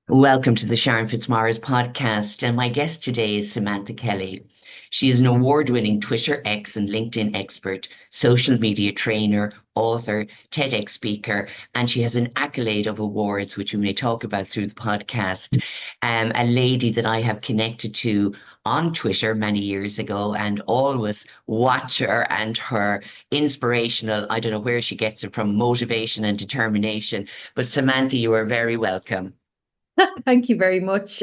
Welcome to the Sharon Fitzmaurice podcast. And my guest today is Samantha Kelly. She is an award winning Twitter X and LinkedIn expert, social media trainer, author, TEDx speaker, and she has an accolade of awards, which we may talk about through the podcast. A lady that I have connected to on Twitter many years ago and always watch her and her inspirational, I don't know where she gets it from, motivation and determination. But Samantha, you are very welcome. Thank you very much.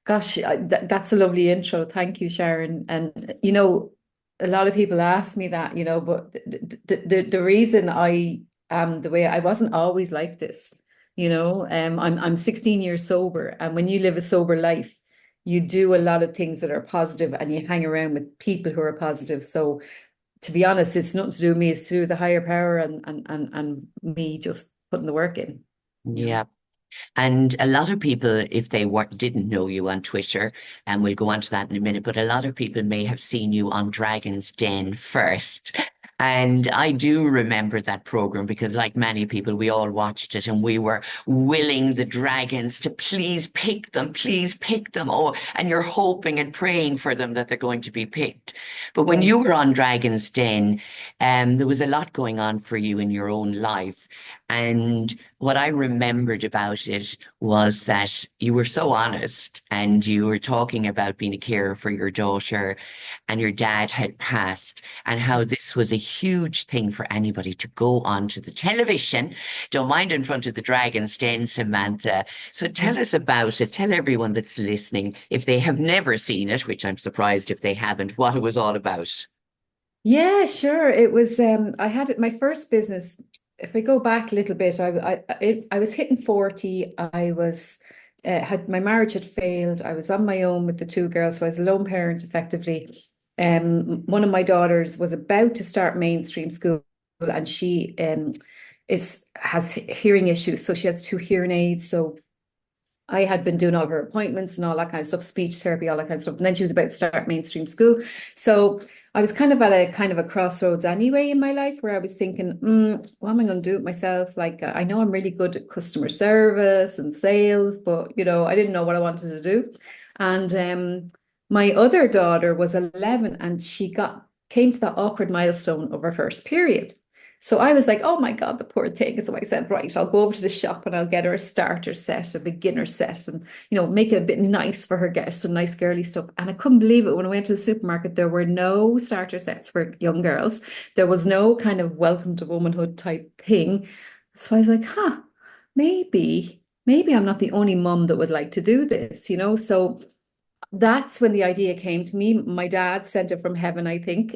Gosh, that's a lovely intro. Thank you, Sharon. And a lot of people ask me that, but the reason I am the way I wasn't always like this. I'm 16 years sober, and when you live a sober life, you do a lot of things that are positive, and you hang around with people who are positive. So, to be honest, it's nothing to do with me. It's to do with the higher power and me just putting the work in. You know. Yeah. And a lot of people, if they didn't know you on Twitter, and we'll go on to that in a minute, but a lot of people may have seen you on Dragon's Den first. And I do remember that program because, like many people, we all watched it and we were willing the dragons to please pick them, please pick them. Oh, and you're hoping and praying for them that they're going to be picked. But when Yeah. you were on Dragon's Den, there was a lot going on for you in your own life. And what I remembered about it was that you were so honest and you were talking about being a carer for your daughter and your dad had passed and how this was a huge thing for anybody to go onto the television. Don't mind in front of the dragon's den, Samantha. So tell us about it. Tell everyone that's listening, if they have never seen it, which I'm surprised if they haven't, what it was all about. Yeah, sure. It was I had my first business. If we go back a little bit, I was hitting 40. I was had my marriage had failed. I was on my own with the two girls, so I was a lone parent effectively. One of my daughters was about to start mainstream school, and she is has hearing issues, so she has two hearing aids. So I had been doing all her appointments and all that kind of stuff, speech therapy, all that kind of stuff. And then she was about to start mainstream school. So I was kind of at a kind of a crossroads anyway in my life where I was thinking, what am I going to do with myself? Like, I know I'm really good at customer service and sales, but, I didn't know what I wanted to do. And my other daughter was 11 and she came to that awkward milestone of her first period. So I was like, oh my God, the poor thing. So I said, right, I'll go over to the shop and I'll get her a starter set, a beginner set, and make it a bit nice for her, get her some nice girly stuff. And I couldn't believe it when I went to the supermarket, there were no starter sets for young girls. There was no kind of welcome to womanhood type thing. So I was like, maybe I'm not the only mum that would like to do this. So that's when the idea came to me. My dad sent it from heaven, I think.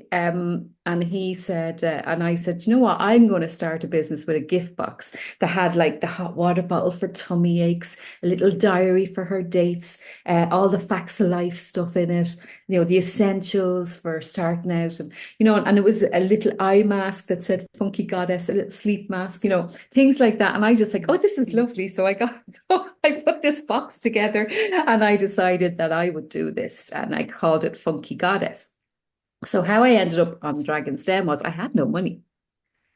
And he said, and I said, you know what? I'm going to start a business with a gift box that had like the hot water bottle for tummy aches, a little diary for her dates, all the facts of life stuff in it, the essentials for starting out. And it was a little eye mask that said funky goddess, a little sleep mask, things like that. And I just like, oh, this is lovely. So I put this box together and I decided that I would do this and I called it Funky Goddess. So how I ended up on Dragon's Den was I had no money.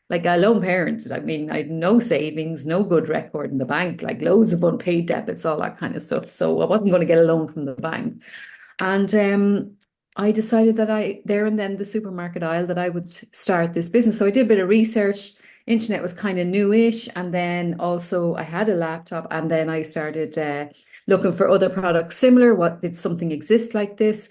Like a lone parent, I mean, I had no savings, no good record in the bank, like loads of unpaid debits, all that kind of stuff. So I wasn't going to get a loan from the bank. And I decided that there and then the supermarket aisle that I would start this business. So I did a bit of research. Internet was kind of newish, and then also I had a laptop, and then I started looking for other products similar. What did something exist like this?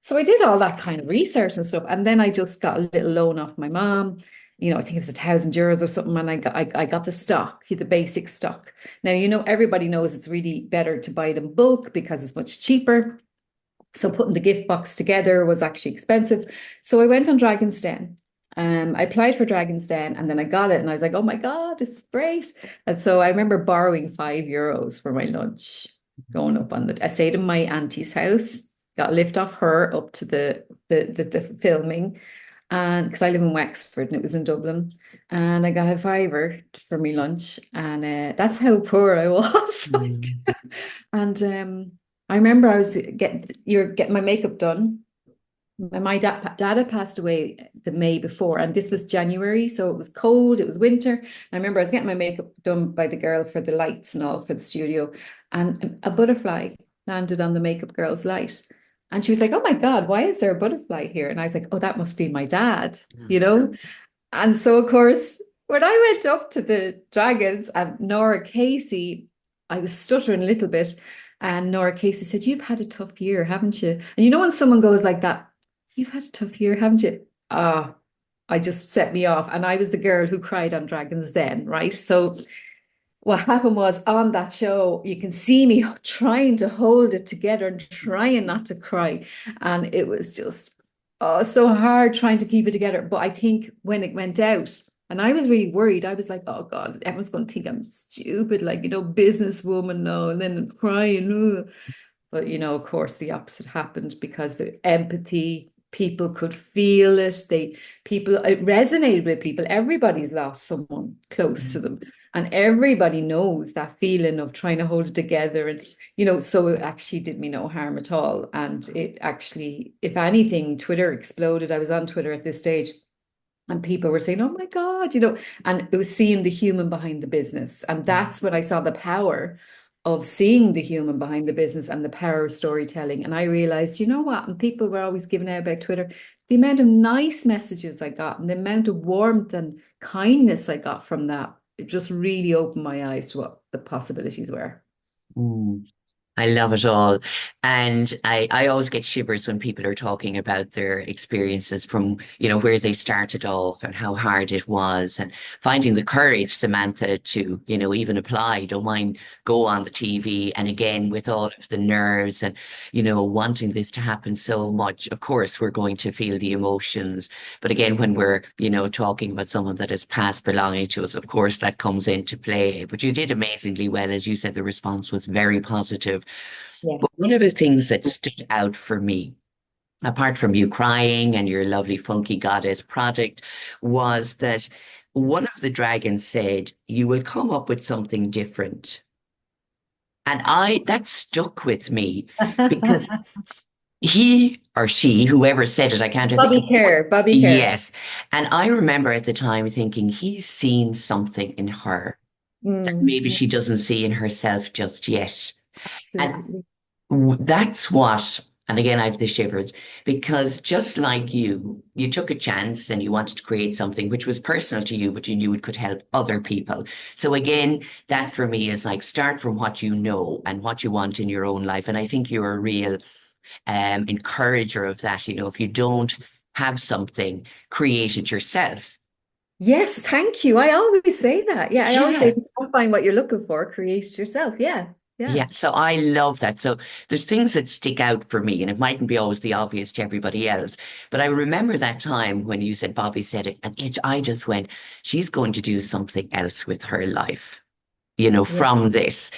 So I did all that kind of research and stuff, and then I just got a little loan off my mom. I think it was €1,000 or something, and I got the stock, the basic stock. Now everybody knows it's really better to buy it in bulk because it's much cheaper. So putting the gift box together was actually expensive. So I went on Dragon's Den. I applied for Dragon's Den and then I got it and I was like, oh my God, this is great. And so I remember borrowing €5 for my lunch, going up I stayed in my auntie's house, got a lift off her up to the filming. And because I live in Wexford and it was in Dublin, and I got a fiver for me lunch, and that's how poor I was. Like, Mm. and I remember I was getting my makeup done. My dad had passed away the May before, and this was January, so it was cold, it was winter. I remember I was getting my makeup done by the girl for the lights and all for the studio, and a butterfly landed on the makeup girl's light. And she was like, "Oh my God, why is there a butterfly here?" And I was like, "Oh, that must be my dad, you know?" And so, of course, when I went up to the dragons and Nora Casey, I was stuttering a little bit. And Nora Casey said, "You've had a tough year, haven't you?" And you know, when someone goes like that, "You've had a tough year, haven't you?" Ah, I just set me off. And I was the girl who cried on Dragons Den, right? So what happened was on that show, you can see me trying to hold it together and trying not to cry. And it was just so hard trying to keep it together. But I think when it went out, and I was really worried, I was like, oh God, everyone's going to think I'm stupid, like, businesswoman now, and then crying. Ugh. But, of course, the opposite happened because the empathy, people could feel it. It resonated with people. Everybody's lost someone close to them. And everybody knows that feeling of trying to hold it together. And, so it actually did me no harm at all. And it actually, if anything, Twitter exploded. I was on Twitter at this stage. And people were saying, "Oh my God," and it was seeing the human behind the business. And that's when I saw the power of seeing the human behind the business and the power of storytelling. And I realized, you know what? And people were always giving out about Twitter, the amount of nice messages I got and the amount of warmth and kindness I got from that, it just really opened my eyes to what the possibilities were. Mm. I love it all. And I always get shivers when people are talking about their experiences from, where they started off and how hard it was and finding the courage, Samantha, to, even apply, don't mind go on the TV. And again, with all of the nerves and, wanting this to happen so much, of course, we're going to feel the emotions. But again, when we're, talking about someone that has passed belonging to us, of course, that comes into play. But you did amazingly well. As you said, the response was very positive. Yeah. But one of the things that stood out for me, apart from you crying and your lovely funky goddess product, was that one of the dragons said, "You will come up with something different." And that stuck with me because he or she, whoever said it, I can't think of Bobby what. Kerr, Bobby Kerr. Yes. And I remember at the time thinking, he's seen something in her that maybe Yeah, she doesn't see in herself just yet. And absolutely. That's what, and again, I have the shivers because just like you took a chance and you wanted to create something which was personal to you, but you knew it could help other people. So again, that for me is like start from what you know and what you want in your own life. And I think you're a real encourager of that. If you don't have something, create it yourself. Yes, thank you. I always say that. Yeah, I always say, Yeah. if you can't find what you're looking for, create it yourself. Yeah, yeah, Yeah, so I love that. So there's things that stick out for me, and it mightn't be always the obvious to everybody else. But I remember that time when you said Bobby said it, and I just went, she's going to do something else with her life, yeah, from this.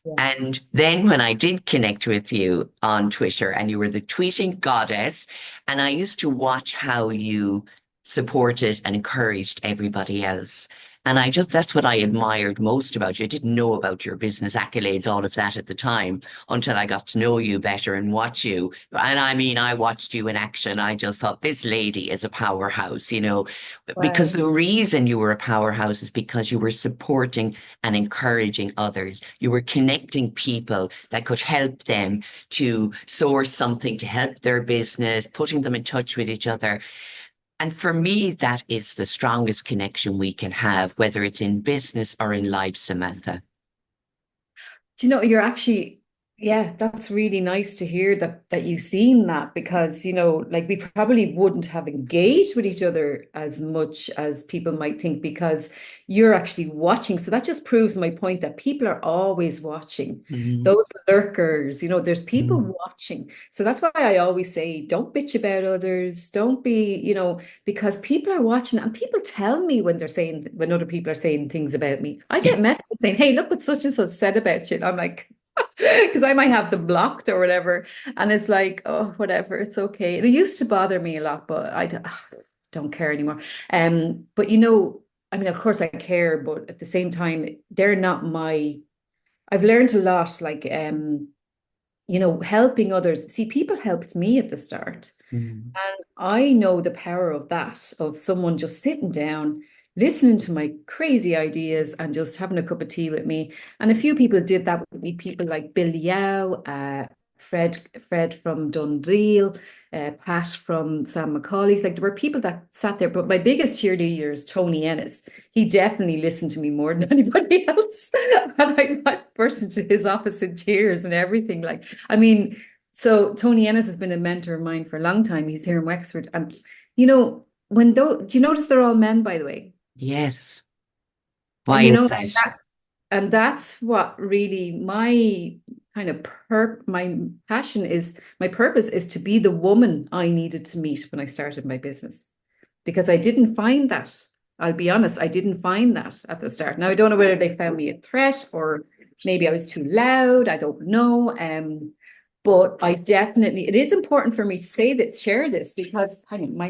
yeah. And then when I did connect with you on Twitter, and you were the tweeting goddess, and I used to watch how you supported and encouraged everybody else. And that's what I admired most about you. I didn't know about your business accolades, all of that at the time, until I got to know you better and watch you. And I mean, I watched you in action. I just thought this lady is a powerhouse, because Wow. the reason you were a powerhouse is because you were supporting and encouraging others. You were connecting people that could help them to source something to help their business, putting them in touch with each other. And for me, that is the strongest connection we can have, whether it's in business or in life, Samantha. Do you know, you're actually, yeah, that's really nice to hear that you've seen that because, like we probably wouldn't have engaged with each other as much as people might think because you're actually watching. So that just proves my point that people are always watching. Mhm. Those lurkers, there's people Mhm. watching. So that's why I always say, don't bitch about others. Don't be, because people are watching and people tell me when other people are saying things about me. I get messages saying, "Hey, look what such and such said about you." And I'm like, because I might have them blocked or whatever. And it's like, oh, whatever, it's okay. It used to bother me a lot, but don't care anymore. But I mean, of course I care, but at the same time, they're not I've learned a lot, like helping others. See, people helped me at the start. Mhm. And I know the power of that, of someone just sitting down, listening to my crazy ideas and just having a cup of tea with me. And a few people did that with me, people like Bill Yao, Fred from Dundee, Pat from Sam McCauley's. Like there were people that sat there, but my biggest cheerleader is Tony Ennis. He definitely listened to me more than anybody else. And I might burst into his office in tears and everything. Like, I mean, so Tony Ennis has been a mentor of mine for a long time. He's here in Wexford. And, you know, do you notice they're all men, by the way? Yes. And Why you is know, that? and that's what really my kind of my passion is, my purpose is to be the woman I needed to meet when I started my business. Because I didn't find that. I'll be honest, I didn't find that at the start. Now I don't know whether they found me a threat or maybe I was too loud. I don't know. But I definitely, it is important for me to say that, share this, because hang on, my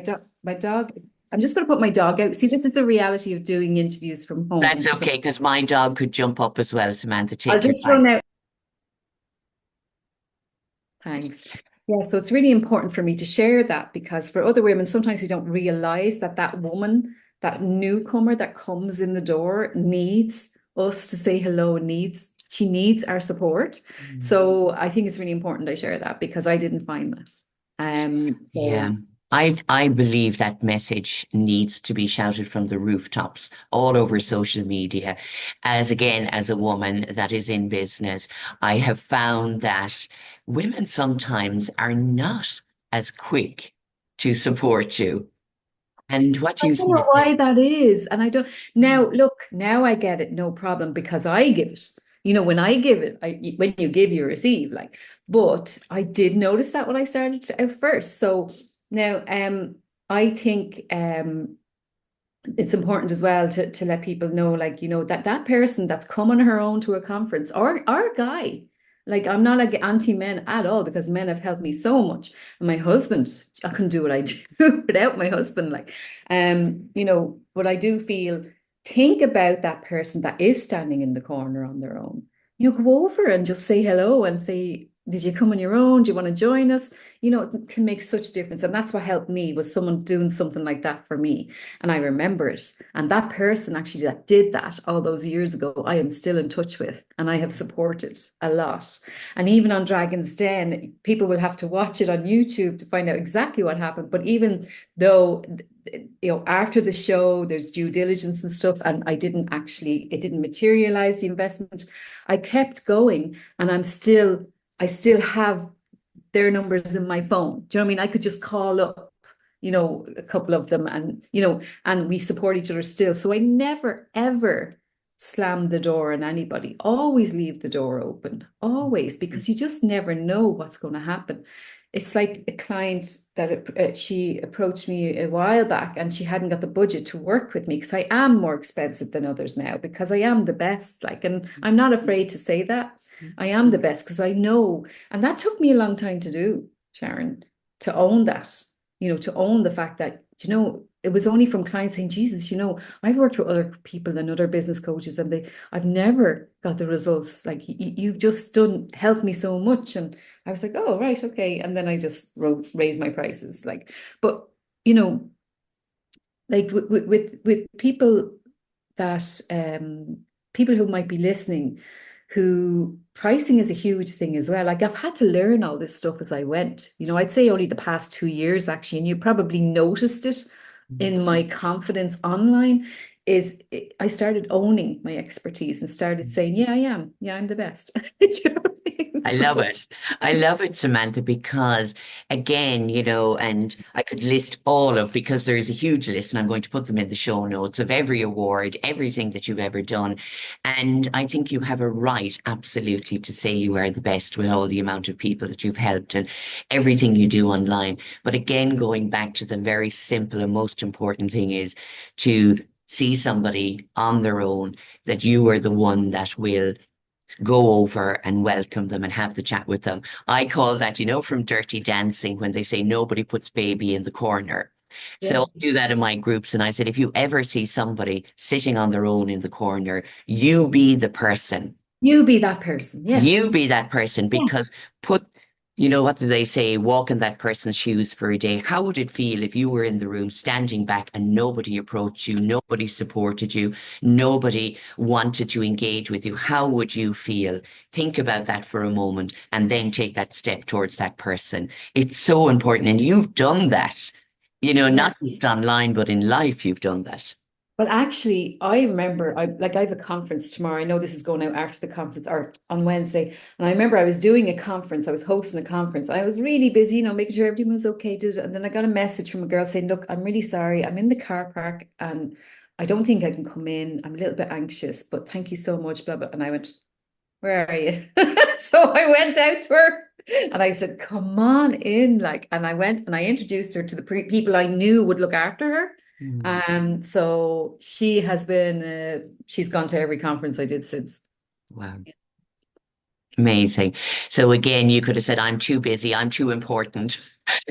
dog, I'm just going to put my dog out. See, this is the reality of doing interviews from home That's because okay, because my dog could jump up as well, Samantha. I'll Take your just time. run out. Thanks. Yeah, so it's really important for me to share that because for other women, sometimes we don't realize that that woman, that newcomer that comes in the door needs us to say hello, she needs our support. Mm. So I think it's really important I share that because I didn't find that. Yeah. So I believe that message needs to be shouted from the rooftops all over social media. As again, as a woman that is in business, I have found that women sometimes are not as quick to support you. And what I you don't know said why there. that is. And I don't now look, now I get it, no problem, because I give it. You know, when I give it, when you give, you receive. Like, but I did notice that when I started out first. So now I think it's important as well to let people know, like, you know, that that person that's come on her own to a conference or a guy, like I'm not like anti-men at all because men have helped me so much. And my husband, I couldn't do what I do without my husband. Like, you know, but I do feel, think about that person that is standing in the corner on their own. You know, go over and just say hello and say, did you come on your own? Do you want to join us? You know, it can make such a difference. And that's what helped me, was someone doing something like that for me. And I remember it. And that person actually that did that all those years ago, I am still in touch with and I have supported a lot. And even on Dragon's Den, people will have to watch it on YouTube to find out exactly what happened. But even though, you know, after the show, there's due diligence and stuff, and it didn't materialize the investment. I kept going and I still have their numbers in my phone. Do you know what I mean? I could just call up, you know, a couple of them and, you know, and we support each other still. So I never, ever slam the door on anybody. Always leave the door open, always, because you just never know what's going to happen. It's like a client that she approached me a while back and she hadn't got the budget to work with me because I am more expensive than others now because I am the best. Like, and I'm not afraid to say that. I am the best because I know, and that took me a long time to do, Sharon, to own that, you know, to own the fact that, you know, it was only from clients saying, Jesus, you know, I've worked with other people and other business coaches and I've never got the results. Like you've just helped me so much. And I was like, oh, right, okay. And then I just raised my prices. Like, but, you know, like with people that people who might be listening, who pricing is a huge thing as well. Like I've had to learn all this stuff as I went. You know, I'd say only the past 2 years actually, and you probably noticed it in my confidence online. I started owning my expertise and started saying, yeah, I am. Yeah, I'm the best. Do you know what I mean? I love So it. I love it, Samantha, because again, you know, and I could list all of, because there is a huge list, and I'm going to put them in the show notes of every award, everything that you've ever done. And I think you have a right, absolutely, to say you are the best with all the amount of people that you've helped and everything you do online. But again, going back to the very simple and most important thing is to see somebody on their own, that you are the one that will go over and welcome them and have the chat with them. I call that, you know, from Dirty Dancing when they say nobody puts baby in the corner. So I yeah, do that in my groups. And I said, if you ever see somebody sitting on their own in the corner, you be the person. you be that person. You Yes. be that person, Yeah. because put you know, what do they say? Walk in that person's shoes for a day. How would it feel if you were in the room standing back and nobody approached you, nobody supported you, nobody wanted to engage with you? How would you feel? Think about that for a moment and then take that step towards that person. It's so important. And you've done that, you know, Yeah. not just online, but in life, you've done that. Well, actually, I remember I have a conference tomorrow. I know this is going out after the conference or on Wednesday. And I remember I was doing a conference, I was hosting a conference. I was really busy, making sure everything was okay. And then I got a message from a girl saying, "Look, I'm really sorry. I'm in the car park and I don't think I can come in. I'm a little bit anxious, but thank you so much, blah, blah." And I went, "Where are you?" So I went out to her and I said, "Come on in." And I went and I introduced her to the people I knew would look after her. Mm. So she's gone to every conference I did since. Wow. Amazing. So again, you could have said, I'm too busy, I'm too important,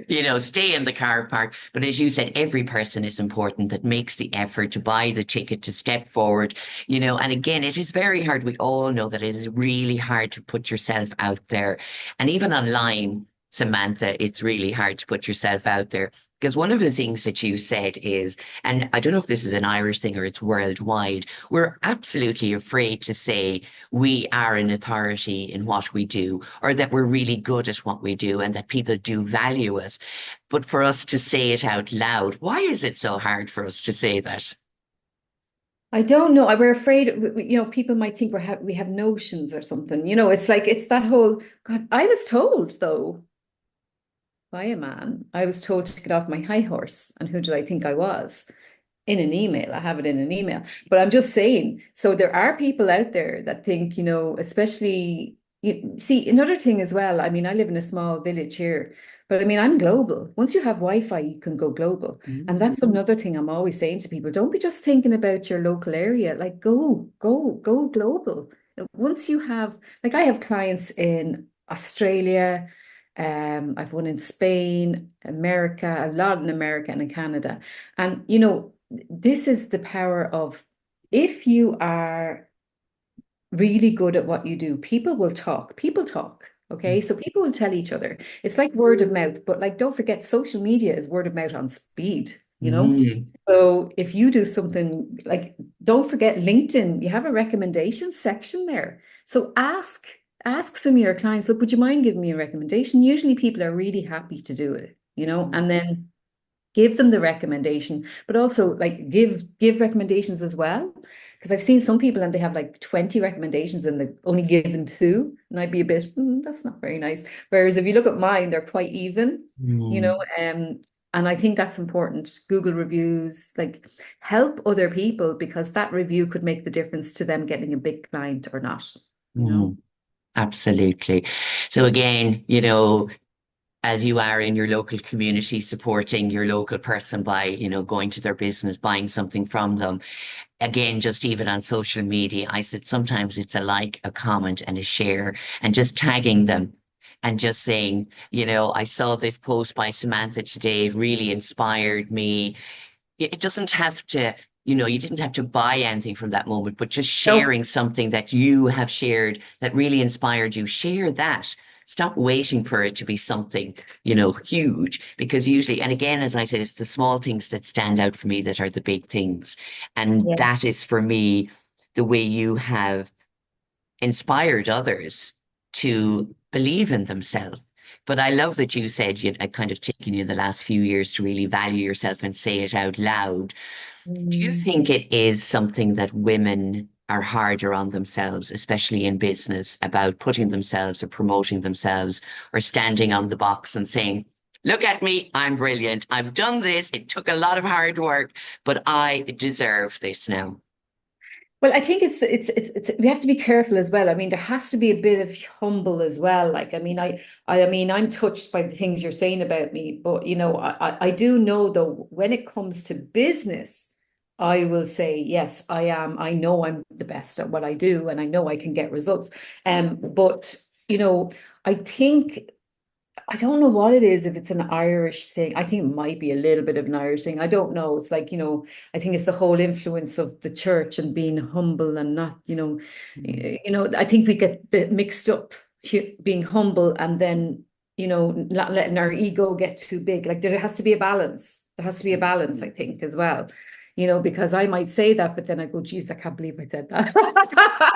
you know, stay in the car park. But as you said, every person is important that makes the effort to buy the ticket, to step forward, you know. And again, it is very hard. We all know that it is really hard to put yourself out there. And even online, Samantha, it's really hard to put yourself out there. Because one of the things that you said is, and I don't know if this is an Irish thing or it's worldwide, we're absolutely afraid to say, we are an authority in what we do, or that we're really good at what we do, and that people do value us. But for us to say it out loud, why is it so hard for us to say that? I don't know. We're afraid, people might think we have notions or something. It's like it's that whole God. I was told though by a man, I was told to get off my high horse, and who did I think I was? In an email. I have it in an email. But I'm just saying, so there are people out there that think, especially you see another thing as well. I mean, I live in a small village here, but I mean, I'm global. Once you have Wi-Fi, you can go global. And Mm. that's another thing I'm always saying to people. Don't be just thinking about your local area. Like go global. Once you have, like I have clients in Australia, I've one in Spain, America, a lot in America and in Canada. And this is the power of if you are really good at what you do, people will talk. People talk. Okay. So people will tell each other. It's like word of mouth, but like don't forget social media is word of mouth on speed. Mm. So if you do something like don't forget LinkedIn, you have a recommendation section there. So ask some of your clients, look, would you mind giving me a recommendation? Usually people are really happy to do it, and then give them the recommendation, but also like give recommendations as well. Because I've seen some people and they have like 20 recommendations and they've only given two. And I'd be a bit, that's not very nice. Whereas if you look at mine, they're quite even, you know. Mm. And I think that's important. Google reviews, like help other people because that review could make the difference to them getting a big client or not. Mm. Absolutely. So again, you know, as you are in your local community, supporting your local person by, you know, going to their business, buying something from them. Again, just even on social media, I said sometimes it's a like, a comment, and a share, and just tagging them and just saying, you know, I saw this post by Samantha today, it really inspired me. It doesn't have to, you know, you didn't have to buy anything from that moment, but just No, sharing something that you have shared that really inspired you, share that. Stop waiting for it to be something, you know, huge. Because usually, and again, as I said, it's the small things that stand out for me that are the big things. And yeah. that is for me the way you have inspired others to believe in themselves. But I love that you said you had kind of taken you the last few years to really value yourself and say it out loud. Do you Mm. think it is something that women are harder on themselves, especially in business, about putting themselves or promoting themselves or standing on the box and saying, look at me, I'm brilliant. I've done this. It took a lot of hard work, but I deserve this now. Well, I think it's we have to be careful as well. I mean, there has to be a bit of humble as well. Like, I mean, I'm touched by the things you're saying about me, but I do know though when it comes to business, I will say yes, I am. I know I'm the best at what I do, and I know I can get results. But I think I don't know what it is, if it's an Irish thing. I think it might be a little bit of an Irish thing. I don't know. It's like, I think it's the whole influence of the church and being humble and not, Mm. I think we get mixed up being humble and then not letting our ego get too big. Like there has to be a balance. There has to be a balance, I think, as well. Because I might say that, but then I go, geez, I can't believe I said that.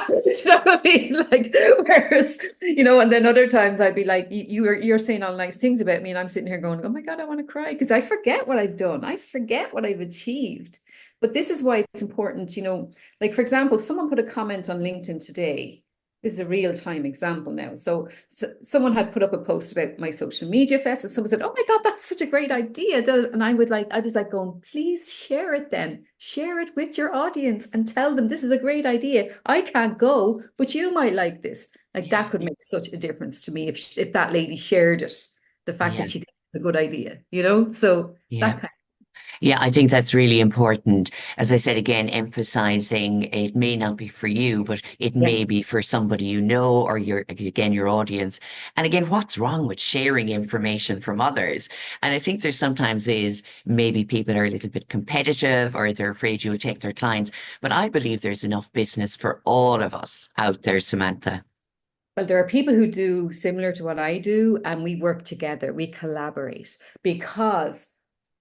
Do you know what I mean? Like, whereas, and then other times I'd be like, you're saying all nice things about me, and I'm sitting here going, oh my God, I want to cry because I forget what I've done. I forget what I've achieved. But this is why it's important, like for example, someone put a comment on LinkedIn today. This is a real-time example now. So someone had put up a post about my social media fest, and someone said, "Oh my God, that's such a great idea!" And I was like, going, "Please share it then. Share it with your audience and tell them this is a great idea. I can't go, but you might like this." Like Yeah. that could make such a difference to me if that lady shared it. The fact that Yeah. she thinks it's a good idea, you know. So Yeah. that kind. Yeah, I think that's really important. As I said again, emphasizing it may not be for you, but it Yeah. may be for somebody you know or your audience. And again, what's wrong with sharing information from others? And I think there's sometimes is maybe people are a little bit competitive or they're afraid you'll take their clients. But I believe there's enough business for all of us out there, Samantha. Well, there are people who do similar to what I do, and we work together, we collaborate because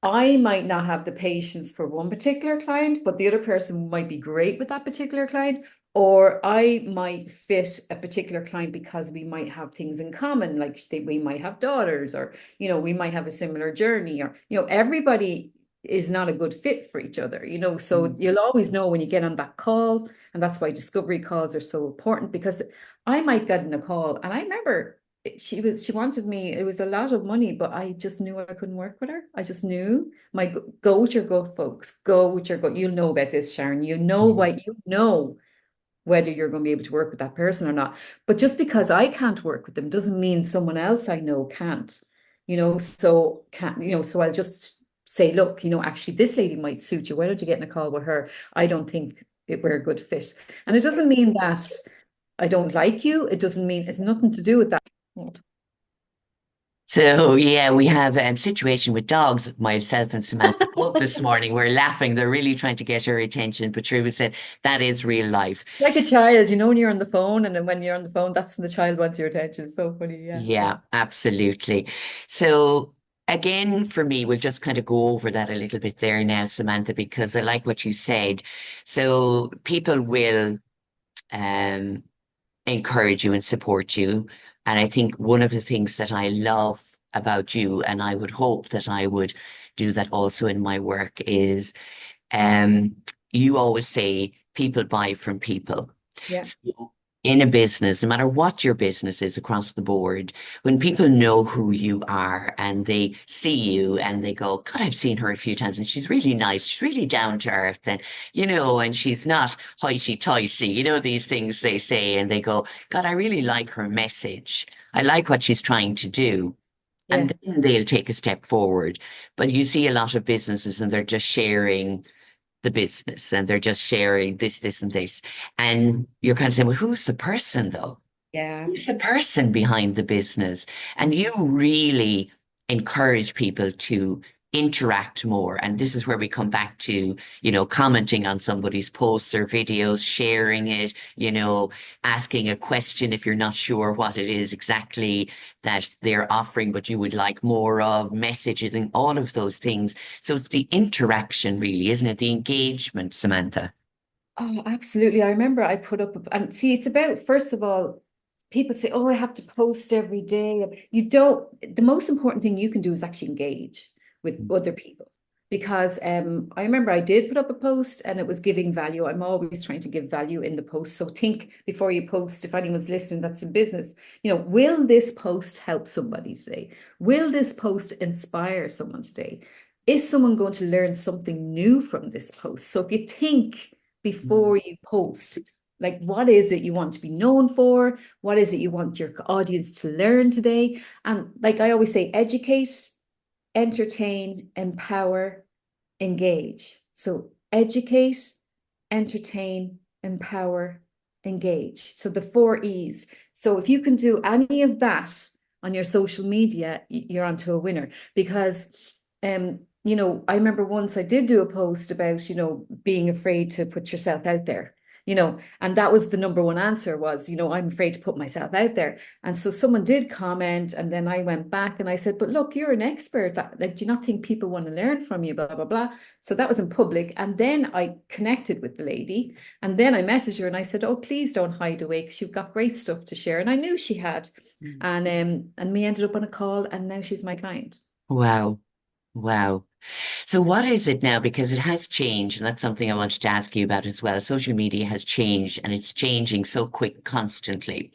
I might not have the patience for one particular client, but the other person might be great with that particular client. Or I might fit a particular client because we might have things in common, like we might have daughters, or, we might have a similar journey, or, everybody is not a good fit for each other, so Mm. you'll always know when you get on that call. And that's why discovery calls are so important because I might get in a call, and I remember she wanted me. It was a lot of money, but I just knew I couldn't work with her. I just knew go with your gut, folks. Go with your gut. You'll know about this, Sharon. Yeah. You know whether you're going to be able to work with that person or not. But just because I can't work with them doesn't mean someone else I know can't. So I'll just say, look, actually this lady might suit you. Why don't you get in a call with her? I don't think we're a good fit. And it doesn't mean that I don't like you. It doesn't mean it's nothing to do with that. So yeah, we have a situation with dogs. Myself and Samantha both this morning. We're laughing. They're really trying to get her attention. But True said that is real life. Like a child, when you're on the phone, and then when you're on the phone, that's when the child wants your attention. It's so funny. Yeah, yeah, Yeah, absolutely. So again, for me, we'll just kind of go over that a little bit there now, Samantha, because I like what you said. So people will um, encourage you and support you. And I think one of the things that I love about you, and I would hope that I would do that also in my work, is um, you always say people buy from people. yeah, So in a business, no matter what your business is across the board, when people know who you are and they see you and they go, God, I've seen her a few times and she's really nice, she's really down to earth, and she's not hoity-toity, these things they say, and they go, God, I really like her message. I like what she's trying to do. And yeah, then they'll take a step forward. But you see a lot of businesses and they're just sharing the business and they're just sharing this, and this. And you're kind of saying, well, who's the person though? yeah. Who's the person behind the business? And you really encourage people to interact more. And this is where we come back to, commenting on somebody's posts or videos, sharing it, asking a question if you're not sure what it is exactly that they're offering, but you would like more of, messaging, all of those things. So it's the interaction, really, isn't it? The engagement, Samantha. Oh, absolutely. I remember I put up, and see, it's about, first of all, people say, oh, I have to post every day. You don't, the most important thing you can do is actually engage with other people. Because I remember I did put up a post and it was giving value. I'm always trying to give value in the post. So think before you post, if anyone's listening that's in business, will this post help somebody today? Will this post inspire someone today? Is someone going to learn something new from this post? So if you think, Mm. before you post. Like, what is it you want to be known for? What is it you want your audience to learn today? And like I always say, educate, entertain, empower, engage. So educate, entertain, empower, engage. So the four E's. So if you can do any of that on your social media, you're onto a winner. Because I remember once I did do a post about, being afraid to put yourself out there. And that was the number one answer was, I'm afraid to put myself out there. And so someone did comment, and then I went back and I said, but look, you're an expert. Like, do you not think people want to learn from you? Blah, blah, blah. So that was in public. And then I connected with the lady, and then I messaged her and I said, oh, please don't hide away because you've got great stuff to share. And I knew she had. And we ended up on a call, and now she's my client. Wow. Wow. So what is it now? Because it has changed, and that's something I wanted to ask you about as well. Social media has changed and it's changing so quick constantly.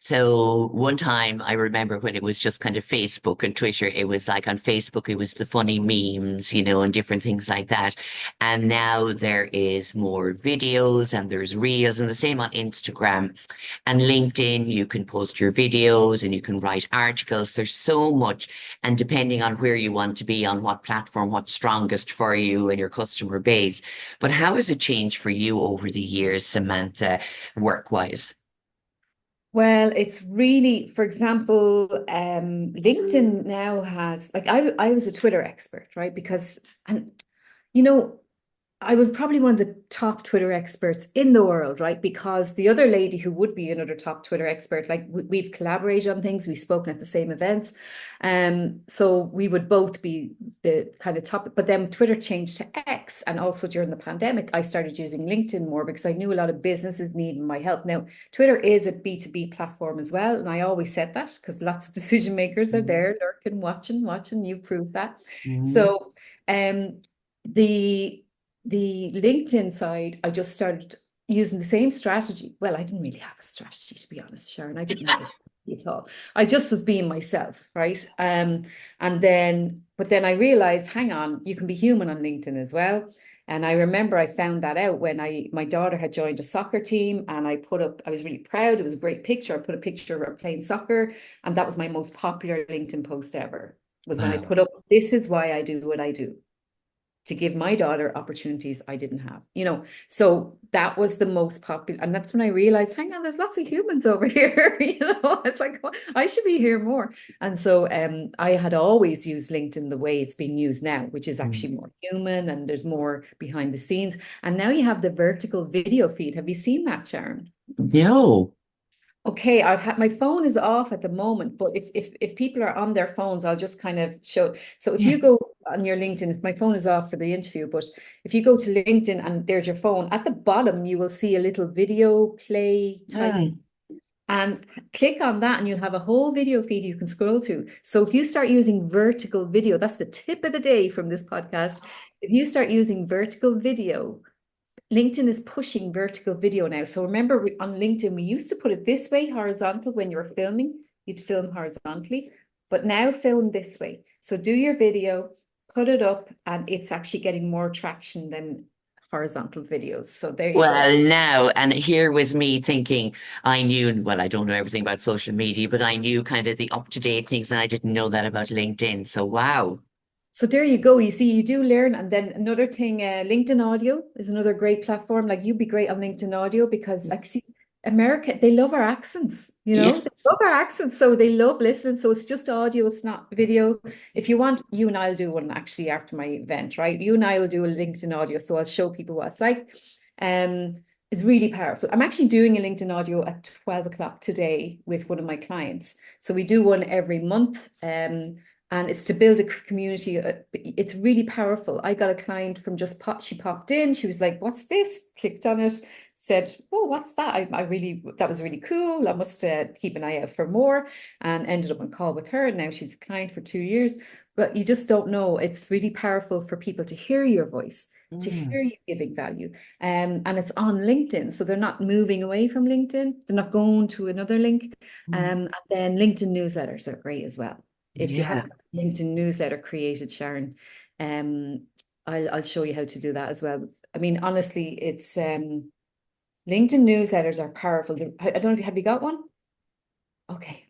So one time I remember when it was just kind of Facebook and Twitter, it was like on Facebook, it was the funny memes, and different things like that. And now there is more videos and there's reels and the same on Instagram and LinkedIn. You can post your videos and you can write articles. There's so much. And depending on where you want to be, on what platform, what's strongest for you and your customer base. But how has it changed for you over the years, Samantha, work-wise? Well, it's really, for example, LinkedIn now has, like, I was a Twitter expert, right? And you know, I was probably one of the top Twitter experts in the world, right? Because the other lady who would be another top Twitter expert, like we've collaborated on things, we've spoken at the same events. So we would both be the kind of top, but then Twitter changed to X. And also during the pandemic, I started using LinkedIn more because I knew a lot of businesses needed my help. Now, Twitter is a B2B platform as well. And I always said that because lots of decision makers are Mhm. there lurking, watching, you've proved that. Mhm. So um the the LinkedIn side, I just started using the same strategy. Well, I didn't really have a strategy, to be honest, Sharon. I didn't have a strategy at all. I just was being myself, right? But then I realized, hang on, you can be human on LinkedIn as well. And I remember I found that out when my daughter had joined a soccer team, and I was really proud. It was a great picture. I put a picture of her playing soccer, and that was my most popular LinkedIn post ever, was when I Wow. put up, this is why I do what I do, to give my daughter opportunities I didn't have. So that was the most popular. And that's when I realized, hang on, there's lots of humans over here. It's like, well, I should be here more. And so I had always used LinkedIn the way it's being used now, which is Mm. actually more human and there's more behind the scenes. And now you have the vertical video feed. Have you seen that, Sharon? No. Okay, I've had my phone is off at the moment, but if people are on their phones, I'll just kind of show. So if Yeah. you go on your LinkedIn, my phone is off for the interview, but if you go to LinkedIn and there's your phone, at the bottom you will see a little video play type, Mm. and click on that and you'll have a whole video feed you can scroll through. So if you start using vertical video, that's the tip of the day from this podcast. If you start using vertical video, LinkedIn is pushing vertical video now. So remember on LinkedIn, we used to put it this way, horizontal, when you were filming, you'd film horizontally, but now film this way. So do your video, put it up, and it's actually getting more traction than horizontal videos. So there you go. Well, now, and here was me thinking I knew, well, I don't know everything about social media, but I knew kind of the up-to-date things, and I didn't know that about LinkedIn. So, wow. So there you go. You see, you do learn. And then another thing, LinkedIn Audio is another great platform. Like you'd be great on LinkedIn Audio because, like, see, America, they love our accents, Yeah. they love our accents. So they love listening. So it's just audio, it's not video. If you want, you and I'll do one actually after my event, right? You and I will do a LinkedIn Audio. So I'll show people what it's like. Um, it's really powerful. I'm actually doing a LinkedIn Audio at 12 o'clock today with one of my clients. So we do one every month. And it's to build a community. It's really powerful. I got a client from she popped in. She was like, what's this? Clicked on it, said, oh, what's that? That was really cool. I must keep an eye out for more, and ended up on call with her. And now she's a client for 2 years. But you just don't know. It's really powerful for people to hear your voice, to Mm. hear you giving value. And it's on LinkedIn. So they're not moving away from LinkedIn. They're not going to another link. Mm. And then LinkedIn newsletters are great as well. If you have Yeah. a LinkedIn newsletter created, Sharon, um, I'll show you how to do that as well. I mean, honestly, it's LinkedIn newsletters are powerful. I don't know if have you got one? Okay.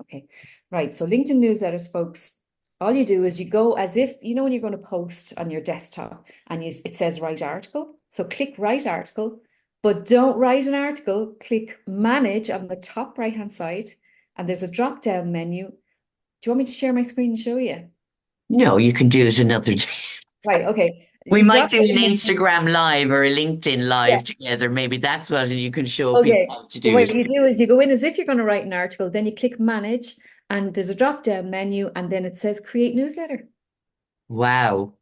Right. So LinkedIn newsletters, folks, all you do is you go as if, when you're going to post on your desktop and it says write article. So click write article, but don't write an article. Click manage on the top right-hand side, and there's a drop-down menu. Do you want me to share my screen and show you? No, you can do it another day. Right. Okay. We You might drop do it an in the, Instagram live or a LinkedIn yeah. live together. Maybe that's what, and you can show people Okay. how to So do what it. you do is you go in as if you're going to write an article, then you click manage, and there's a drop down menu, and then it says create newsletter. Wow.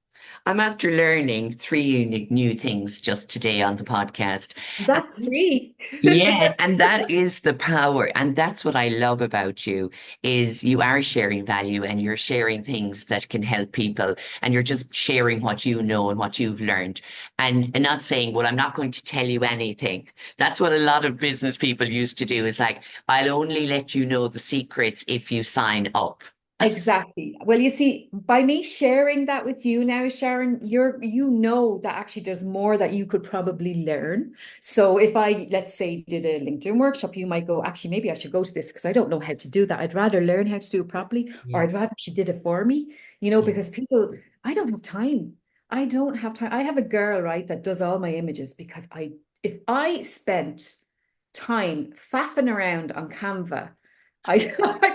I'm after learning three unique new things just today on the podcast. That's free. Yeah, and that is the power. And that's what I love about you is you are sharing value and you're sharing things that can help people and you're just sharing what you know and what you've learned and not saying, well, I'm not going to tell you anything. That's what a lot of business people used to do is like, I'll only let you know the secrets if you sign up. Exactly. Well, you see, by me sharing that with you now, Sharon, you know that actually there's more that you could probably learn. So if I, let's say, did a LinkedIn workshop, you might go, actually, maybe I should go to this because I don't know how to do that. I'd rather learn how to do it properly, or Yeah. I'd rather she did it for me, Yeah. because people, I don't have time. I don't have time. I have a girl, right, that does all my images because if I spent time faffing around on Canva, I'd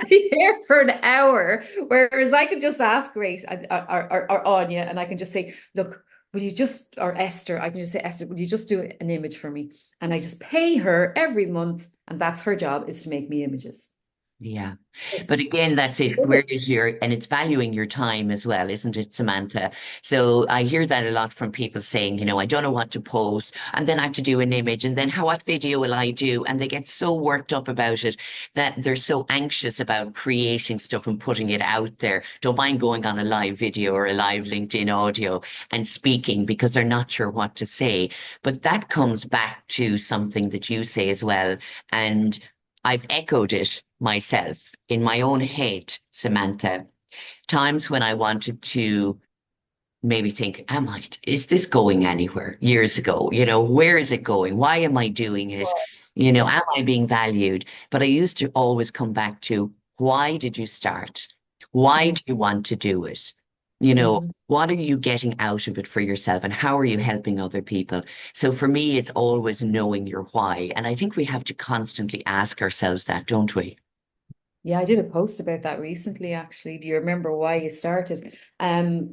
be there for an hour, whereas I could just ask Grace or Anya, and I can just say, look, will you just, or Esther, I can just say, Esther, will you just do an image for me? And I just pay her every month, and that's her job, is to make me images. Yeah. Yes. But again, that's it. Where is your, and it's valuing your time as well, isn't it, Samantha? So I hear that a lot from people saying, I don't know what to post, and then I have to do an image, and then what video will I do? And they get so worked up about it that they're so anxious about creating stuff and putting it out there. Don't mind going on a live video or a live LinkedIn audio and speaking because they're not sure what to say. But that comes back to something that you say as well. And I've echoed it myself in my own head, Samantha. Times when I wanted to maybe think, is this going anywhere years ago? Where is it going? Why am I doing it? Yeah. Am I being valued? But I used to always come back to why did you start? Why Mm. do you want to do it? Mhm. What are you getting out of it for yourself and how are you helping other people? So for me, it's always knowing your why. And I think we have to constantly ask ourselves that, don't we? Yeah, I did a post about that recently, actually. Do you remember why you started? I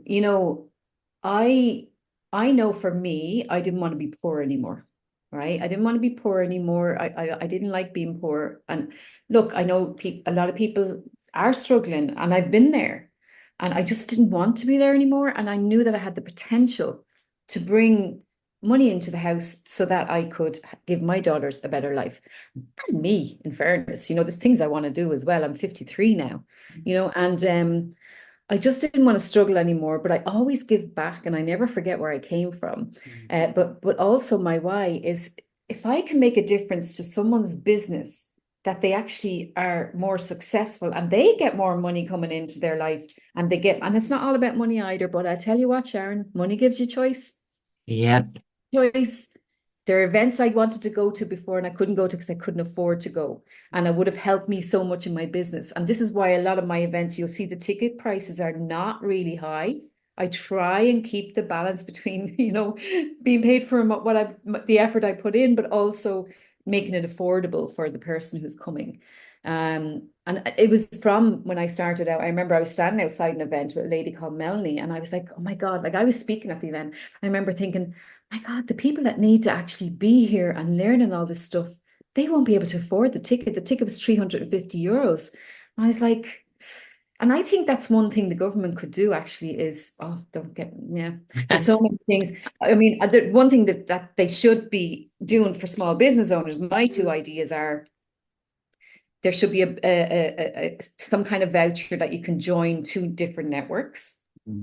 I know for me, I didn't want to be poor anymore, right? I didn't want to be poor anymore. I didn't like being poor. And look, I know a lot of people are struggling, and I've been there, and I just didn't want to be there anymore. And I knew that I had the potential to bring money into the house so that I could give my daughters a better life. And me, in fairness, there's things I want to do as well. I'm 53 now, and I just didn't want to struggle anymore, but I always give back and I never forget where I came from. But also my why is, if I can make a difference to someone's business, that they actually are more successful and they get more money coming into their life, and it's not all about money either, but I tell you what, Sharon, money gives you choice. Yeah. Choice. There are events I wanted to go to before and I couldn't go to because I couldn't afford to go. And it would have helped me so much in my business. And this is why a lot of my events, you'll see the ticket prices are not really high. I try and keep the balance between, being paid for the effort I put in, but also making it affordable for the person who's coming. And it was from when I started out. I remember I was standing outside an event with a lady called Melanie, and I was like, oh my God, like I was speaking at the event. I remember thinking, my God, the people that need to actually be here and learning all this stuff, they won't be able to afford the ticket. The ticket was €350. And I was like, and I think that's one thing the government could do actually is, oh, don't get, yeah, there's so many things. I mean, one thing that they should be doing for small business owners, my two ideas are there should be some kind of voucher that you can join two different networks.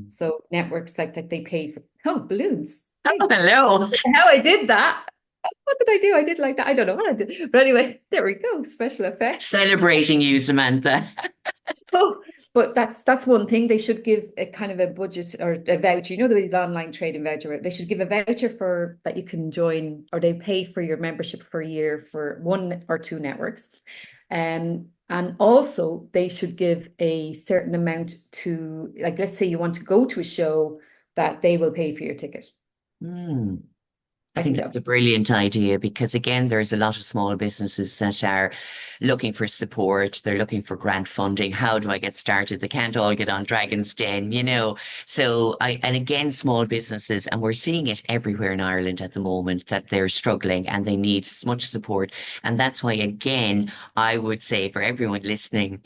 So networks like that they pay for, oh, balloons. Oh, See, hello. how I did that. What did I do? I did like that. I don't know what I did. But anyway, there we go. Special effects. Celebrating you, Samantha. So, but that's one thing. They should give a kind of a budget or a voucher. You know, the online trading voucher. They should give a voucher for that you can join, or they pay for your membership for a year for one or two networks. And also they should give a certain amount to, like, let's say you want to go to a show, that they will pay for your ticket. Hmm. I I think think that that's a brilliant idea because, again, there's a lot of small businesses that are looking for support. They're looking for grant funding. How do I get started? They can't all get on Dragon's Den, you know. So and again, small businesses, and we're seeing it everywhere in Ireland at the moment that they're struggling and they need much support. And that's why, again, I would say for everyone listening,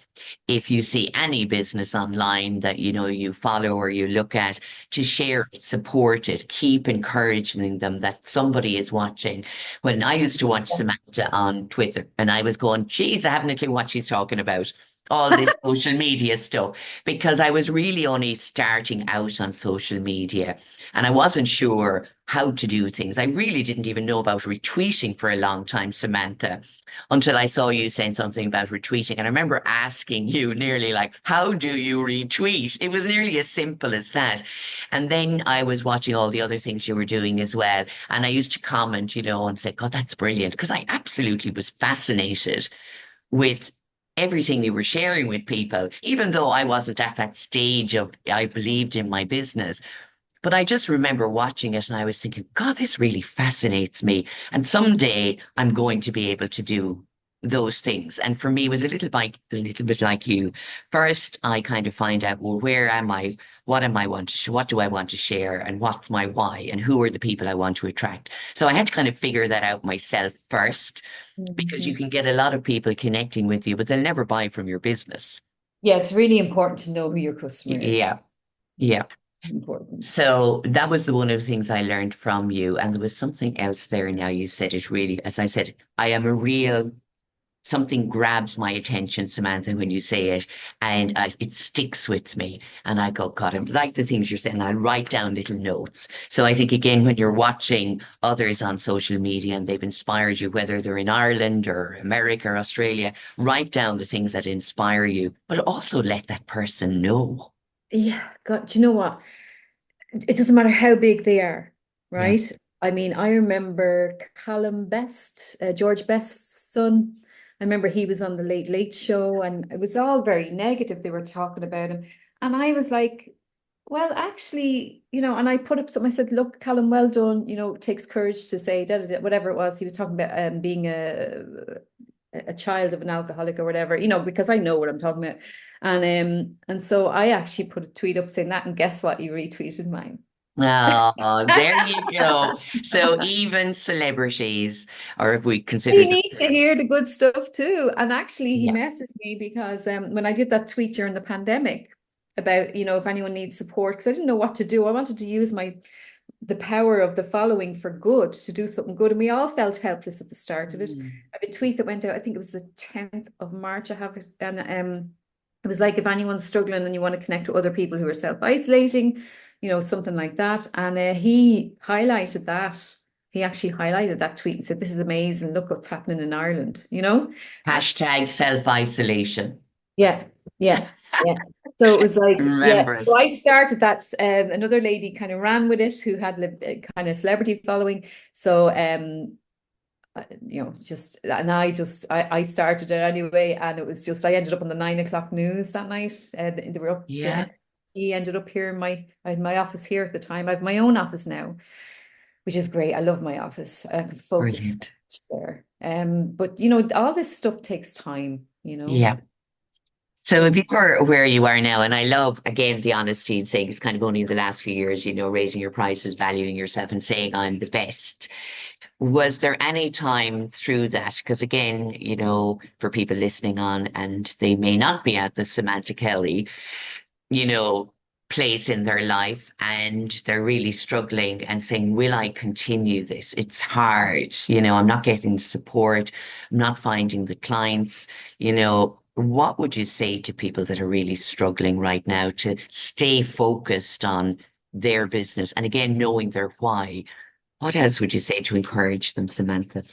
if you see any business online that you know you follow or you look at, to share it, support it, keep encouraging them that somebody is watching. When I used to watch Samantha on Twitter and I was going, geez, I haven't a clue what she's talking about. All this social media stuff, because I was really only starting out on social media and I wasn't sure how to do things. I really didn't even know about retweeting for a long time, Samantha, until I saw you saying something about retweeting. And I remember asking you nearly like, how do you retweet? It was nearly as simple as that. And then I was watching all the other things you were doing as well. And I used to comment, you know, and say, God, that's brilliant. Because I absolutely was fascinated with everything you were sharing with people, even though I wasn't at that stage of I believed in my business. But I just remember watching it and I was thinking, God, this really fascinates me. And someday I'm going to be able to do those things. And for me, it was a little bit like you. First, I kind of find out, well, where am I? What am I want to, what do I want to share? And what's my why? And who are the people I want to attract? So I had to kind of figure that out myself first, because you Mhm. can get a lot of people connecting with you, but they'll never buy from your business. Yeah, it's really important to know who your customer is. Yeah. Yeah. Important. So that was the one of the things I learned from you. And there was something else there. Now you said it really, as I said, I am a real, something grabs my attention, Samantha, when you say it, and it sticks with me. And I go, God, I like the things you're saying. I write down little notes. So I think, again, when you're watching others on social media and they've inspired you, whether they're in Ireland or America or Australia, write down the things that inspire you, but also let that person know. Yeah, God, do you know what? It doesn't matter how big they are, Yeah. right? I mean, I remember Callum Best, George Best's son. I remember he was on the Late Late Show, and it was all very negative. They were talking about him, and I was like, well, actually, and I put up something. I said, look, Callum, well done. It takes courage to say da, da, da, whatever it was. He was talking about being a child of an alcoholic or whatever, because I know what I'm talking about. And so I actually put a tweet up saying that, and guess what? You retweeted mine. Oh, there you go. So even celebrities, or if we consider You them, need to hear the good stuff too. And actually, he yeah. messaged me because when I did that tweet during the pandemic about, if anyone needs support, because I didn't know what to do. I wanted to use the power of the following for good, to do something good. And we all felt helpless at the start of it. Mm. I have a tweet that went out, I think it was the 10th of March. I have it. And it was like, if anyone's struggling and you want to connect with other people who are self-isolating, something like that. And he highlighted that. He actually highlighted that tweet and said, this is amazing. Look what's happening in Ireland. And Hashtag self-isolation. yeah, yeah, yeah. So it was like, yeah. Remember So it. I started that. Another lady kind of ran with it who had a kind of celebrity following. So just and I started it anyway, and it was just I ended up on the 9 o'clock news that night. They were up. Yeah, He ended up here in I had my office here at the time. I have my own office now, which is great. I love my office. I can focus brilliant. there. But all this stuff takes time. Yeah. So if you Takes were where you are now, and I love again the honesty and saying it's kind of only in the last few years, raising your prices, valuing yourself, and saying I'm the best. Was there any time through that? Because again, for people listening on and they may not be at the Samantha Kelly, you know, place in their life and they're really struggling and saying, will I continue this? It's hard. I'm not getting the support. I'm not finding the clients. What would you say to people that are really struggling right now to stay focused on their business? And again, knowing their why. What else would you say to encourage them, Samantha?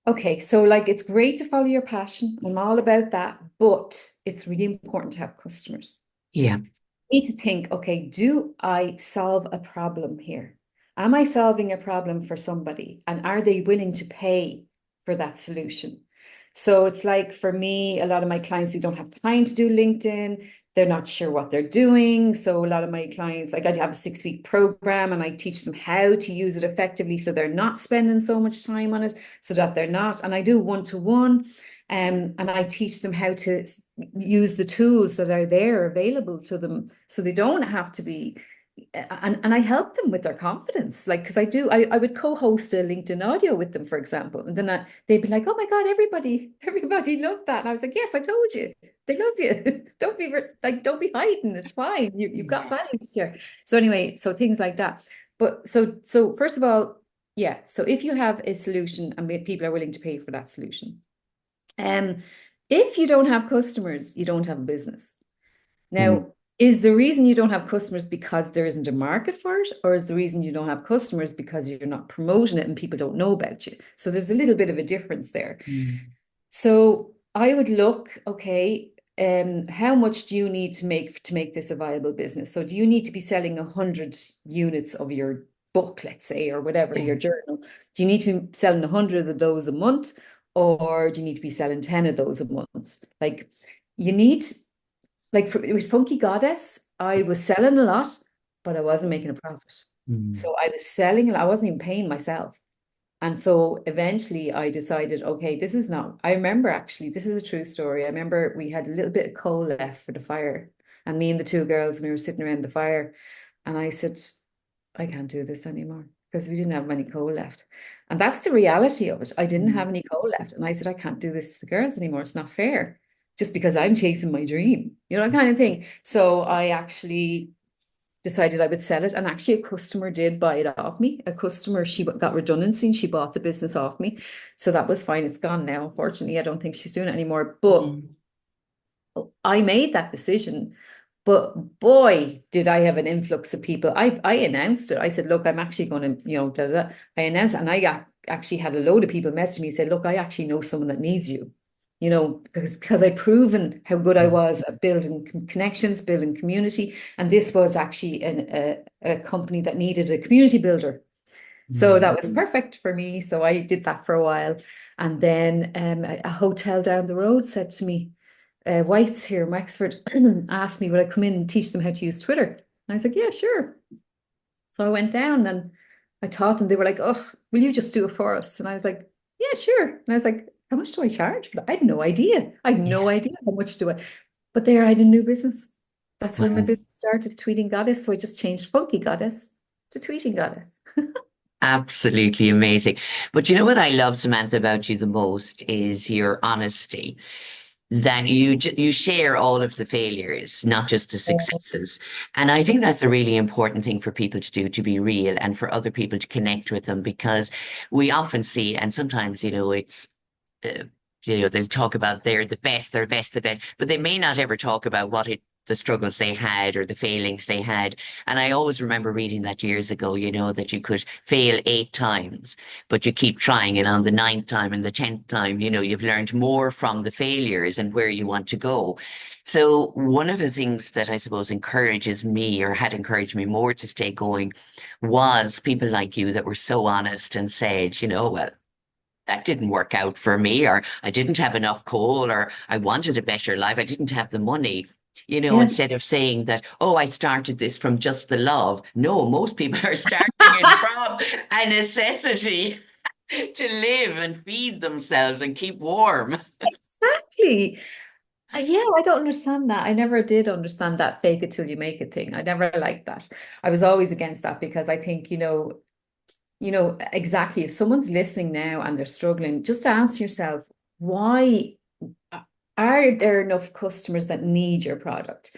Okay, so like it's great to follow your passion. I'm all about that, but it's really important to have customers. Yeah. You need to think, okay, do I solve a problem here? Am I solving a problem for somebody? And are they willing to pay for that solution? So it's like for me, a lot of my clients who don't have time to do LinkedIn, they're not sure what they're doing. So a lot of my clients, like I have a 6-week program and I teach them how to use it effectively so they're not spending so much time on it, so that they're not. And I do one-to-one, and I teach them how to use the tools that are there available to them so they don't have to be, and I help them with their confidence. Like, because I would co-host a LinkedIn audio with them, for example. And then they'd be like, oh my God, everybody loved that. And I was like, yes, I told you, they love you. Don't be hiding. It's fine. You've got Yeah. value to share. So anyway, so things like that. But so first of all, yeah. So if you have a solution and people are willing to pay for that solution, um, if you don't have customers, you don't have a business. Mm. Now, is the reason you don't have customers because there isn't a market for it, or is the reason you don't have customers because you're not promoting it and people don't know about you? So there's a little bit of a difference there. Mm. So I would look, okay, how much do you need to make this a viable business? So do you need to be selling 100 units of your book, let's say, or whatever, Yeah. your journal? Do you need to be selling 100 of those a month, or do you need to be selling 10 of those a month? Like you need, with Funky Goddess, I was selling a lot, but I wasn't making a profit. Mm. So I was selling, I wasn't even paying myself. And so eventually I decided, okay, this is not, I remember actually, this is a true story. I remember we had a little bit of coal left for the fire. And me and the two girls, we were sitting around the fire. And I said, I can't do this anymore because we didn't have any coal left. And that's the reality of it. I didn't Mm. have any coal left. And I said, I can't do this to the girls anymore. It's not fair. Just because I'm chasing my dream, kind of thing. So I actually decided I would sell it. And actually, a customer did buy it off me. A customer, she got redundancy and she bought the business off me. So that was fine. It's gone now. Unfortunately, I don't think she's doing it anymore. But Mm. I made that decision. But boy, did I have an influx of people. I announced it. I said, look, I'm actually going to, da, da, da. I announced it, and I actually had a load of people message me and say, look, I actually know someone that needs you. Because I'd proven how good I was at building connections, building community. And this was actually a company that needed a community builder. So Mm. that was perfect for me. So I did that for a while. And then a hotel down the road said to me, White's here in Wexford, asked me would I come in and teach them how to use Twitter. And I was like, yeah, sure. So I went down and I taught them. They were like, oh, will you just do it for us? And I was like, yeah, sure. And I was like, how much do I charge for that? I had no idea. I had no Yeah. idea how much do I. But there I had a new business. That's when my Wow. business started, Tweeting Goddess. So I just changed Funky Goddess to Tweeting Goddess. Absolutely amazing. But you know what I love, Samantha, about you the most is your honesty. That you share all of the failures, not just the successes. And I think that's a really important thing for people to do, to be real and for other people to connect with them because we often see, and sometimes, it's uh, they talk about they're best, the best, but they may not ever talk about the struggles they had or the failings they had. And I always remember reading that years ago, that you could fail 8 times, but you keep trying. And on the ninth time and the 10th time, you've learned more from the failures and where you want to go. So one of the things that I suppose encourages me or had encouraged me more to stay going was people like you that were so honest and said, well, that didn't work out for me, or I didn't have enough coal, or I wanted a better life. I didn't have the money. Yes, Instead of saying that, oh, I started this from just the love. No, most people are starting it from a necessity to live and feed themselves and keep warm. exactly. Yeah, I don't understand that. I never did understand that fake it till you make it thing. I never liked that. I was always against that because I think, exactly. If someone's listening now and they're struggling, just ask yourself, why are there enough customers that need your product?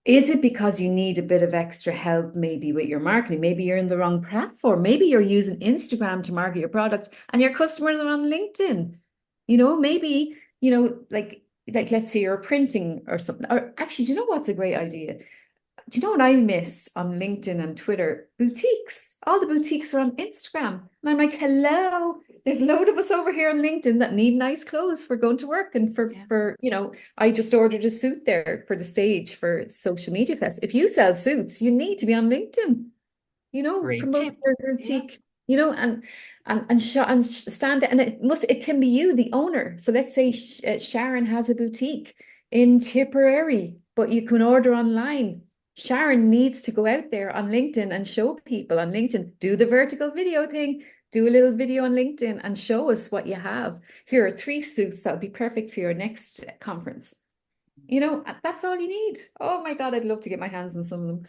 Is it because you need a bit of extra help maybe with your marketing? Maybe you're in the wrong platform. Maybe you're using Instagram to market your product and your customers are on LinkedIn. Maybe, like let's say you're printing or something. Or actually, do you know what's a great idea? Do you know what I miss on LinkedIn and Twitter? Boutiques. All the boutiques are on Instagram. And I'm like, hello, there's a load of us over here on LinkedIn that need nice clothes for going to work and Yeah. I just ordered a suit there for the stage for social media fest. If you sell suits, you need to be on LinkedIn, Great promote tip. your Yeah. boutique, stand and it can be you, the owner. So let's say Sharon has a boutique in Tipperary. but you can order online. Sharon needs to go out there on LinkedIn and show people on LinkedIn, do the vertical video thing, do a little video on LinkedIn and show us what you have. Here are 3 suits that would be perfect for your next conference. That's all you need. Oh my God, I'd love to get my hands on some of them.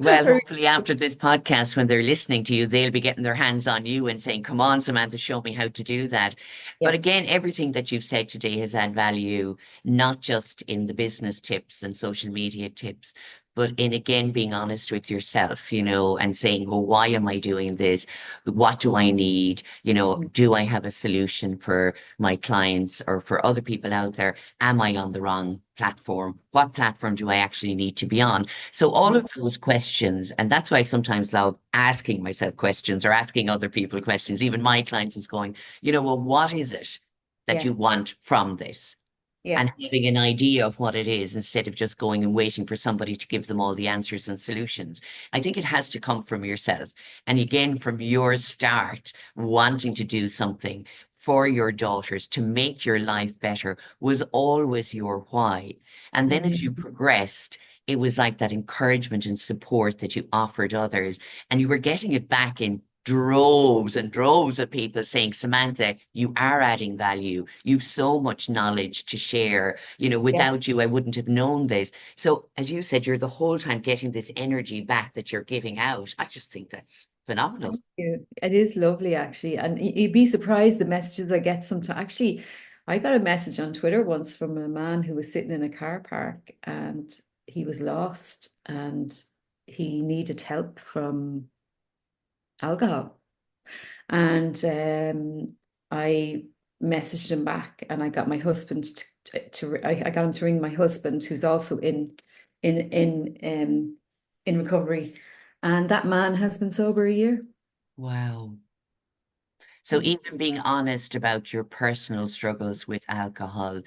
Well, hopefully after this podcast, when they're listening to you, they'll be getting their hands on you and saying, "Come on, Samantha, show me how to do that." But Yeah. again, everything that you've said today has had value, not just in the business tips and social media tips, but in again being honest with yourself, and saying, "Well, why am I doing this? What do I need? Do I have a solution for my clients or for other people out there? Am I on the wrong platform? What platform do I actually need to be on?" So all of those questions, and that's why I sometimes love asking myself questions or asking other people questions. Even my clients is going, well, what is it that Yeah. you want from this? Yeah. And having an idea of what it is instead of just going and waiting for somebody to give them all the answers and solutions. I think it has to come from yourself. And again, from your start, wanting to do something for your daughters to make your life better was always your why. And then as you Mhm. progressed, it was like that encouragement and support that you offered others, and you were getting it back in droves and droves of people saying, "Samantha, you are adding value. You've so much knowledge to share. Yeah. Without you, I wouldn't have known this." So, as you said, you're the whole time getting this energy back that you're giving out. I just think that's phenomenal. Thank you. It is lovely, actually. And you'd be surprised the messages I get sometimes. Actually, I got a message on Twitter once from a man who was sitting in a car park and he was lost and he needed help from alcohol. And I messaged him back and I got my husband I got him to ring my husband, who's also in in in recovery. And that man has been sober a year. Wow. So, Mm. even being honest about your personal struggles with alcohol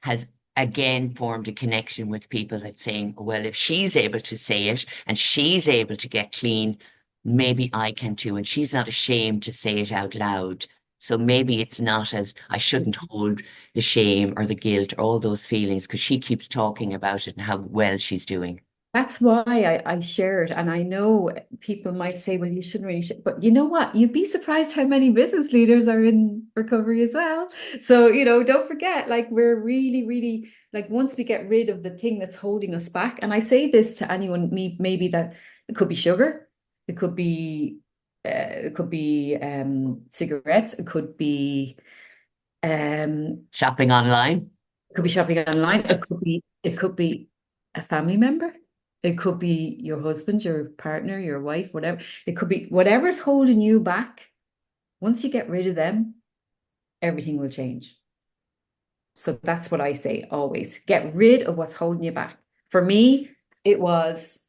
has again formed a connection with people that saying, well, if she's able to say it and she's able to get clean, maybe I can too. And she's not ashamed to say it out loud. So maybe it's not as I shouldn't hold the shame or the guilt or all those feelings because she keeps talking about it and how well she's doing. That's why I shared. And I know people might say, well, you shouldn't really, but you know what? You'd be surprised how many business leaders are in recovery as well. So, don't forget, like, we're really, really, like, once we get rid of the thing that's holding us back, and I say this to anyone, maybe that it could be sugar, it could be, cigarettes, um, Shopping online. it could be shopping online. It could be a family member. It could be your husband, your partner, your wife, whatever. It could be whatever's holding you back. Once you get rid of them, everything will change. So that's what I say always. Get rid of what's holding you back. For me, it was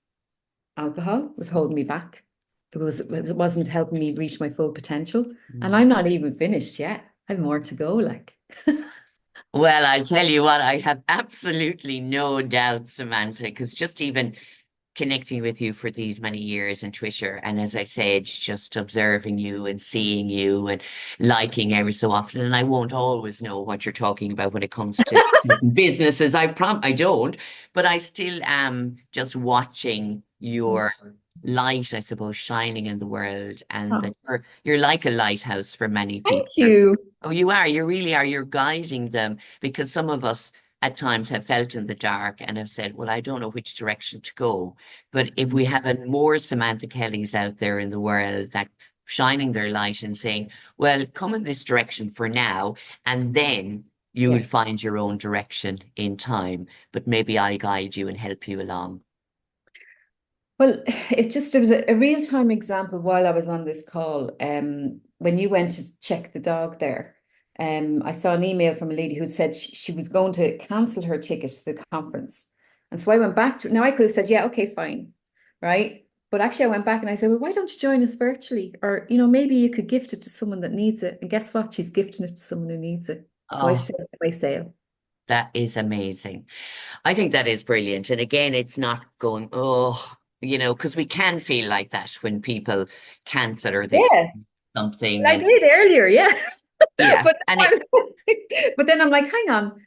alcohol was holding me back. It wasn't helping me reach my full potential. And Mm. I'm not even finished yet. I have more to go, like. Well, I tell you what, I have absolutely no doubt, Samantha, because just even connecting with you for these many years on Twitter. And as I said, just observing you and seeing you and liking every so often. And I won't always know what you're talking about when it comes to certain businesses. I don't, but I still am just watching your light, I suppose, shining in the world, and Oh, that you're like a lighthouse for many thank people. you. Oh, you are. You really are. You're guiding them because some of us at times have felt in the dark and have said, well, I don't know which direction to go. But if we have a more Samantha Kellys out there in the world that shining their light and saying, well, come in this direction for now, and then you will Yeah. find your own direction in time. But maybe I'll guide you and help you along. Well, there was a real-time example while I was on this call. When you went to check the dog there, I saw an email from a lady who said she was going to cancel her ticket to the conference. And so I went back to, now I could have said, yeah, okay, fine, right? But actually I went back and I said, well, why don't you join us virtually? Or, maybe you could gift it to someone that needs it. And guess what? She's gifting it to someone who needs it. So I Oh, still have my sale. that is amazing. I think that is brilliant. And again, it's not going, oh, because we can feel like that when people cancel or they Yeah, something. I And did earlier, yeah. yeah, But and then I'm, but then I'm like, hang on,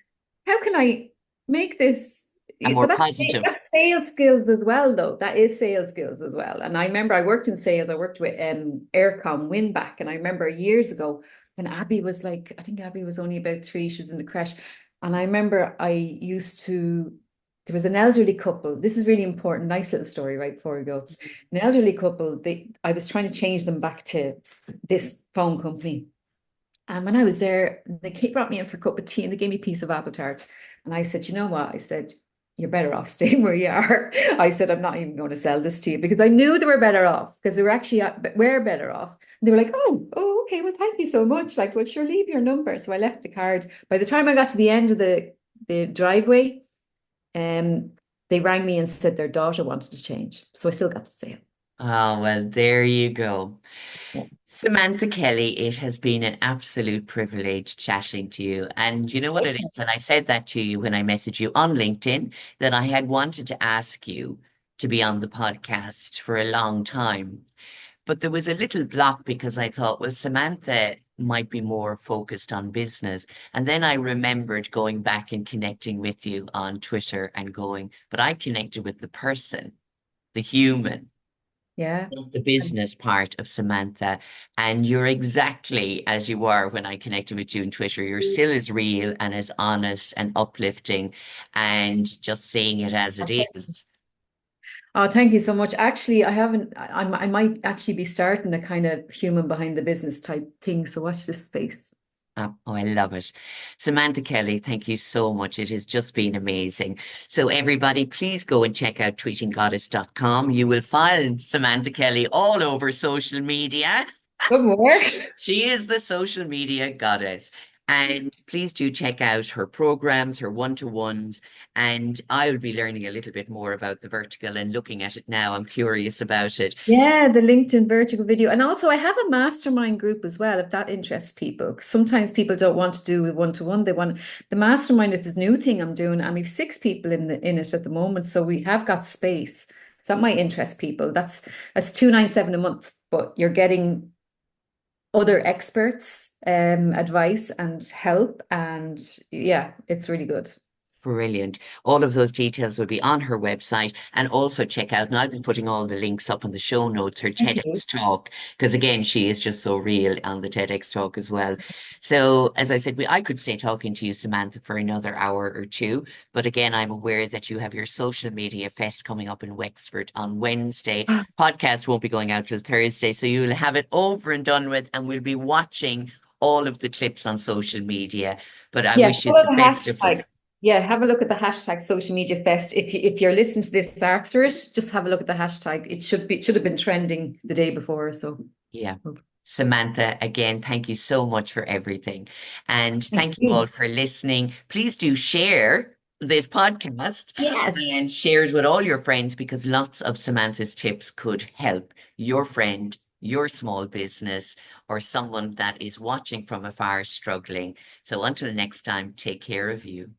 how can I make this? and more But positive. that's sales skills as well, though. That is sales skills as well. And I remember I worked in sales. I worked with Aircom Winback, and I remember years ago when Abby was like, I think Abby was only about 3. She was in the creche, and I remember I used to. There was an elderly couple. This is really important. Nice little story right before we go. An elderly couple. I was trying to change them back to this phone company. And when I was there, brought me in for a cup of tea and they gave me a piece of apple tart. And I said, you know what? I said, you're better off staying where you are. I said, I'm not even going to sell this to you because I knew they were better off because they were actually were better off. And they were like, okay, well, thank you so much. Like, well, sure, leave your number. So I left the card. By the time I got to the end of the driveway, um, they rang me and said their daughter wanted to change. So I still got the sale. Oh, well, there you go. Samantha Kelly, it has been an absolute privilege chatting to you. And you know what it is? And I said that to you when I messaged you on LinkedIn that I had wanted to ask you to be on the podcast for a long time. But there was a little block because I thought, well, Samantha might be more focused on business. And then I remembered going back and connecting with you on Twitter and going, but I connected with the person, the human, Yeah. not the business part of Samantha. And you're exactly as you were when I connected with you on Twitter. You're still as real and as honest and uplifting and just saying it as it is. Oh, thank you so much. Actually, I haven't, I might actually be starting a kind of human behind the business type thing. So watch this space. Oh, I love it. Samantha Kelly, thank you so much. It has just been amazing. So, everybody, please go and check out tweetinggoddess.com. You will find Samantha Kelly all over social media. Good work. She is the social media goddess. And please do check out her programs, her one-to-ones, and I will be learning a little bit more about the vertical and looking at it now. I'm curious about it. Yeah, the LinkedIn vertical video. And also I have a mastermind group as well, if that interests people. 'Cause sometimes people don't want to do one-to-one. They want the mastermind is this new thing I'm doing, and we've 6 people in it at the moment. So we have got space. So that might interest people. That's 297 a month, but you're getting other experts, advice and help. And yeah, it's really good. Brilliant. All of those details will be on her website and also check out, and I'll be putting all the links up on the show notes, her Thank you. TEDx talk, because again, she is just so real on the TEDx talk as well. So, as I said, I could stay talking to you, Samantha, for another hour or two. But again, I'm aware that you have your social media fest coming up in Wexford on Wednesday. Podcast won't be going out till Thursday, so you'll have it over and done with, and we'll be watching all of the clips on social media. But I Yeah, wish you follow the the best of luck. hashtag. Yeah, have a look at the hashtag social media fest. If you're listening to this after it, just have a look at the hashtag. It should have been trending the day before. So Yeah. Samantha, again, thank you so much for everything. And thank thank you all you. for listening. Please do share this podcast Yes. and share it with all your friends because lots of Samantha's tips could help your friend, your small business, or someone that is watching from afar struggling. So until next time, take care of you.